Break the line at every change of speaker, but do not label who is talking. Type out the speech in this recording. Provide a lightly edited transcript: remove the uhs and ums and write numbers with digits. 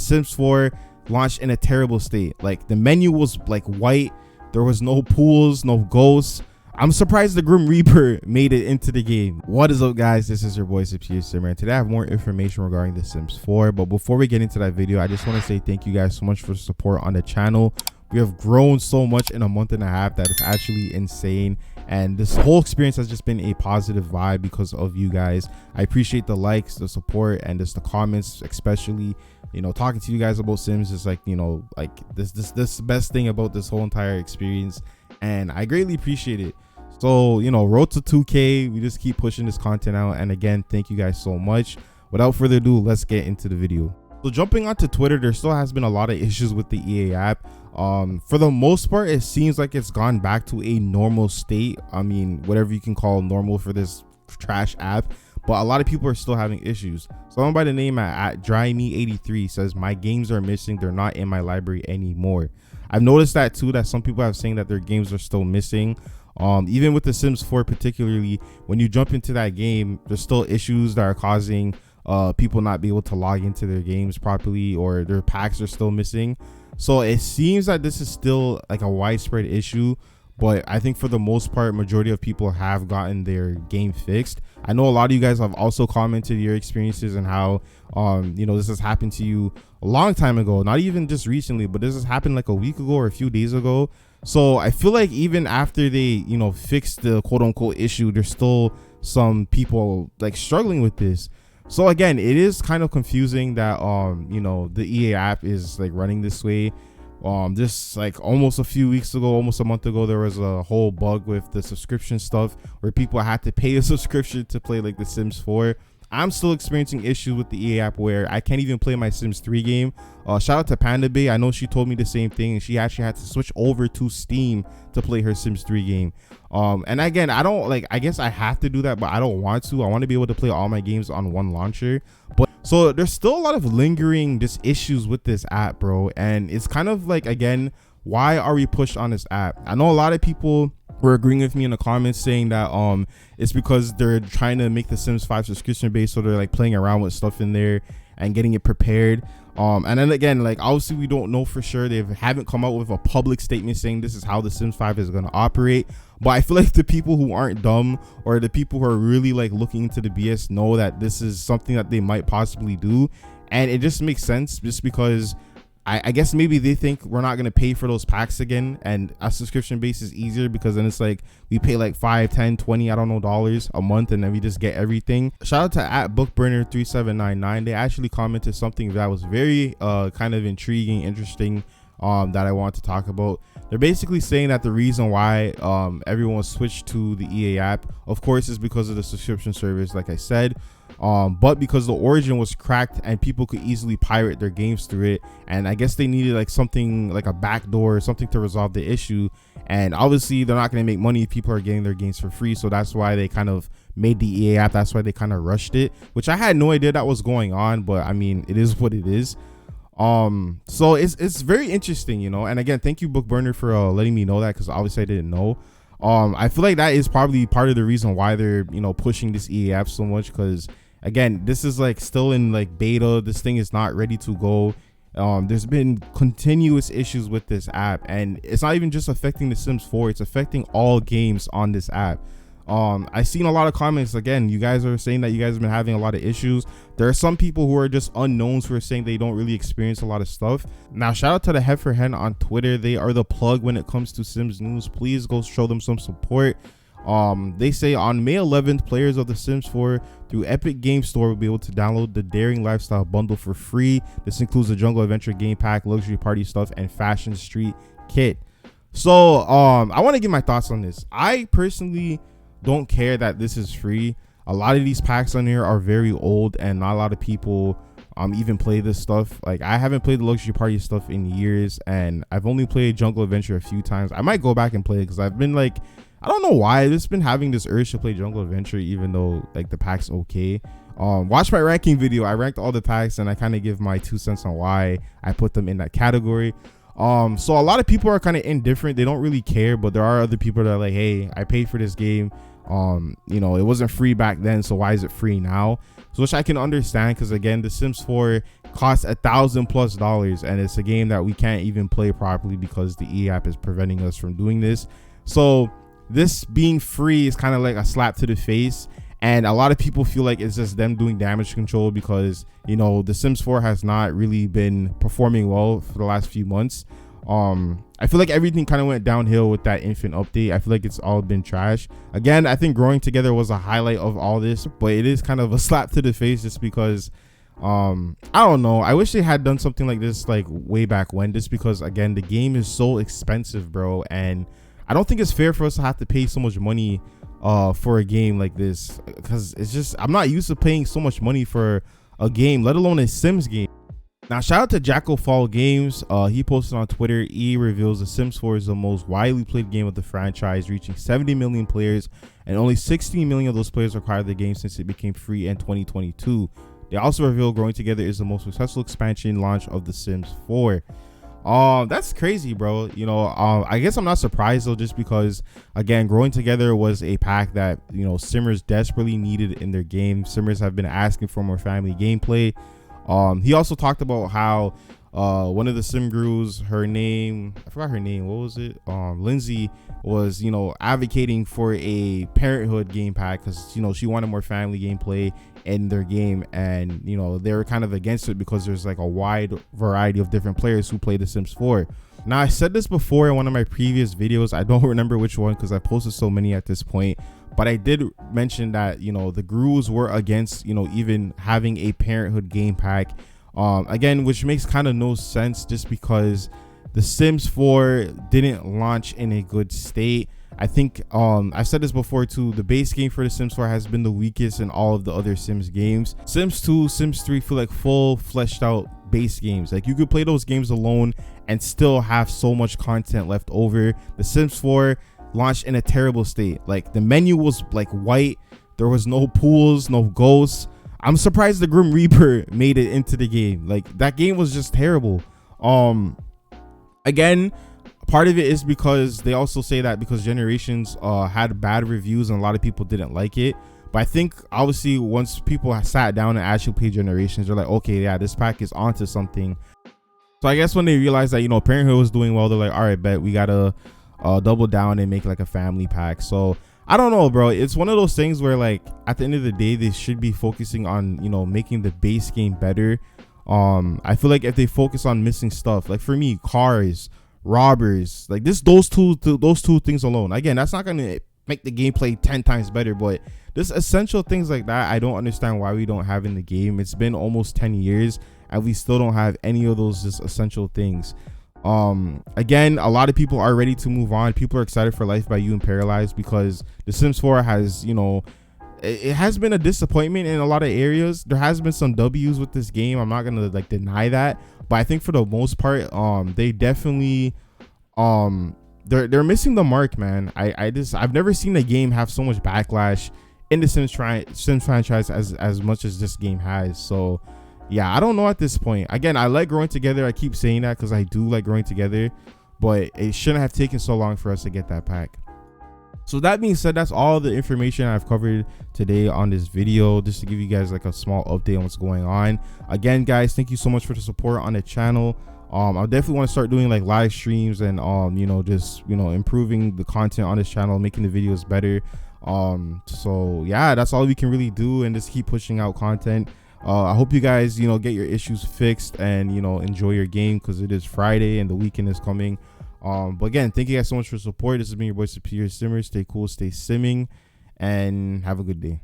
Sims 4 launched in a terrible state. Like, the menu was like white, there was no pools, no ghosts. I'm surprised the Grim Reaper made it into the game. What is up, guys? This is your boy Simmer, and today I have more information regarding the Sims 4. But before we get into that video, I just want to say thank you guys so much for the support on the channel. We have grown so much in a month and a half that it's actually insane, and this whole experience has just been a positive vibe because of you guys. I appreciate the likes, the support, and just the comments, especially, you know, talking to you guys about Sims is like, you know, like this the best thing about this whole entire experience, and I greatly appreciate it. So, you know, road to 2K, we just keep pushing this content out, and again, thank you guys so much. Without further ado, let's get into the video. So jumping onto Twitter, there still has been a lot of issues with the EA app. For the most part, it seems like it's gone back to a normal state. I mean, whatever you can call normal for this trash app, but a lot of people are still having issues. Someone by the name at DryMe83 says, my games are missing, they're not in my library anymore. I've noticed that too, that some people have saying that their games are still missing. Even with the Sims 4 particularly, when you jump into that game, there's still issues that are causing people not be able to log into their games properly, or their packs are still missing. So it seems that this is still like a widespread issue, but I think for the most part, majority of people have gotten their game fixed. I know a lot of you guys have also commented your experiences and how you know, this has happened to you a long time ago, not even just recently, but this has happened like a week ago or a few days ago. So I feel like even after they, you know, fixed the quote unquote issue, there's still some people like struggling with this. So again, it is kind of confusing that you know, the EA app is like running this way. Just like almost a few weeks ago, almost a month ago, there was a whole bug with the subscription stuff where people had to pay a subscription to play like the Sims 4. I'm still experiencing issues with the EA app where I can't even play my Sims 3 game. Shout out to Panda Bay. I know she told me the same thing, and she actually had to switch over to Steam to play her Sims 3 game. And again, I don't like, I guess I have to do that, but I don't want to. I want to be able to play all my games on one launcher. But so there's still a lot of lingering just issues with this app, bro. And it's kind of like, again, why are we pushed on this app? I know a lot of people were agreeing with me in the comments saying that it's because they're trying to make the Sims 5 subscription based, so they're like playing around with stuff in there and getting it prepared. And then again, like, obviously we don't know for sure. They haven't come out with a public statement saying this is how the Sims 5 is going to operate, but I feel like the people who aren't dumb, or the people who are really like looking into the BS, know that this is something that they might possibly do. And it just makes sense, just because I guess maybe they think we're not going to pay for those packs again, and a subscription base is easier because then it's like we pay like 5, 10, 20, I don't know, dollars a month, and then we just get everything. Shout out to at bookburner3799. They actually commented something that was very kind of intriguing, interesting, that I want to talk about. They're basically saying that the reason why everyone switched to the EA app, of course, is because of the subscription service, like I said, but because the origin was cracked and people could easily pirate their games through it, and I guess they needed like something like a backdoor or something to resolve the issue. And obviously they're not going to make money if people are getting their games for free, so that's why they kind of made the EA app. That's why they kind of rushed it, which I had no idea that was going on, but I mean, it is what it is. So it's very interesting, you know. And again, thank you Bookburner for letting me know that, because obviously I didn't know. I feel like that is probably part of the reason why they're, you know, pushing this EA app so much, because again, this is like still in like beta. This thing is not ready to go. There's been continuous issues with this app, and it's not even just affecting the Sims 4, it's affecting all games on this app. I've seen a lot of comments. Again, you guys are saying that you guys have been having a lot of issues. There are some people who are just unknowns who are saying they don't really experience a lot of stuff. Now, shout out to the Heiferhen on Twitter. They are the plug when it comes to Sims news. Please go show them some support. They say on May 11th, players of the Sims 4 through Epic Game Store will be able to download the Daring Lifestyle bundle for free. This includes the Jungle Adventure game pack, luxury party stuff, and fashion street kit. So I want to give my thoughts on this. I personally don't care that this is free. A lot of these packs on here are very old, and not a lot of people even play this stuff. Like, I haven't played the luxury party stuff in years, and I've only played Jungle Adventure a few times. I might go back and play it because I've been like, I don't know why, I've just been having this urge to play Jungle Adventure, even though like the pack's okay. Watch my ranking video. I ranked all the packs, and I kind of give my 2 cents on why I put them in that category. So a lot of people are kind of indifferent. They don't really care, but there are other people that are like, hey, I paid for this game. It wasn't free back then, so why is it free now? So which I can understand, because again, The Sims 4 costs $1,000+, and it's a game that we can't even play properly because the E app is preventing us from doing this. So this being free is kind of like a slap to the face, and a lot of people feel like it's just them doing damage control because The Sims 4 has not really been performing well for the last few months. I feel like everything kind of went downhill with that infant update. I feel like it's all been trash. Again, I think growing together was a highlight of all this, but it is kind of a slap to the face just because I don't know, I wish they had done something like this like way back when, just because again, the game is so expensive, bro, and I don't think it's fair for us to have to pay so much money for a game like this, because it's just, I'm not used to paying so much money for a game, let alone a Sims game. Now, shout out to Jacko Fall Games. He posted on Twitter, E reveals The Sims 4 is the most widely played game of the franchise, reaching 70 million players, and only 16 million of those players acquired the game since it became free in 2022. They also revealed Growing Together is the most successful expansion launch of The Sims 4. That's crazy, bro. I guess I'm not surprised though, just because again, Growing Together was a pack that Simmers desperately needed in their game. Simmers have been asking for more family gameplay. He also talked about how one of the sim gurus, her name, I forgot her name, what was it, Lindsay, was advocating for a parenthood game pack because she wanted more family gameplay in their game, and they were kind of against it because there's like a wide variety of different players who play The Sims 4. Now, I said this before in one of my previous videos, I don't remember which one because I posted so many at this point, but I did mention that the gurus were against even having a parenthood game pack, again, which makes kind of no sense just because The Sims 4 didn't launch in a good state. I think I've said this before too, the base game for The Sims 4 has been the weakest in all of the other Sims games. Sims 2, Sims 3 feel like full fleshed out base games. Like you could play those games alone and still have so much content left over. The Sims 4 launched in a terrible state. Like the menu was like white, there was no pools, no ghosts. I'm surprised the Grim Reaper made it into the game. Like that game was just terrible. Again, part of it is because they also say that because Generations had bad reviews and a lot of people didn't like it. But I think obviously once people sat down and actually played Generations, they're like, okay, yeah, this pack is onto something. So I guess when they realized that Parenthood was doing well, they're like, all right, bet we gotta double down and make like a family pack. So I don't know, bro, it's one of those things where like at the end of the day they should be focusing on making the base game better. I feel like if they focus on missing stuff, like for me, cars, robbers, like those two things alone, again, that's not gonna make the gameplay 10 times better, but just essential things like that, I don't understand why we don't have in the game. It's been almost 10 years and we still don't have any of those just essential things. Again, a lot of people are ready to move on. People are excited for Life by You and Paralyzed because The Sims 4 has it has been a disappointment in a lot of areas. There has been some W's with this game, I'm not gonna like deny that, but I think for the most part they definitely they're missing the mark, man. I've never seen a game have so much backlash in the Sims franchise as much as this game has. So yeah, I don't know at this point. Again, I like Growing Together. I keep saying that because I do like Growing Together, but it shouldn't have taken so long for us to get that pack. So that being said, that's all the information I've covered today on this video, just to give you guys like a small update on what's going on. Again, guys, thank you so much for the support on the channel. I definitely want to start doing like live streams and just improving the content on this channel, making the videos better. So yeah, that's all we can really do, and just keep pushing out content. I hope you guys get your issues fixed and enjoy your game, because it is Friday and the weekend is coming. But again, thank you guys so much for support. This has been your boy Superior Simmer. Stay cool, stay simming, and have a good day.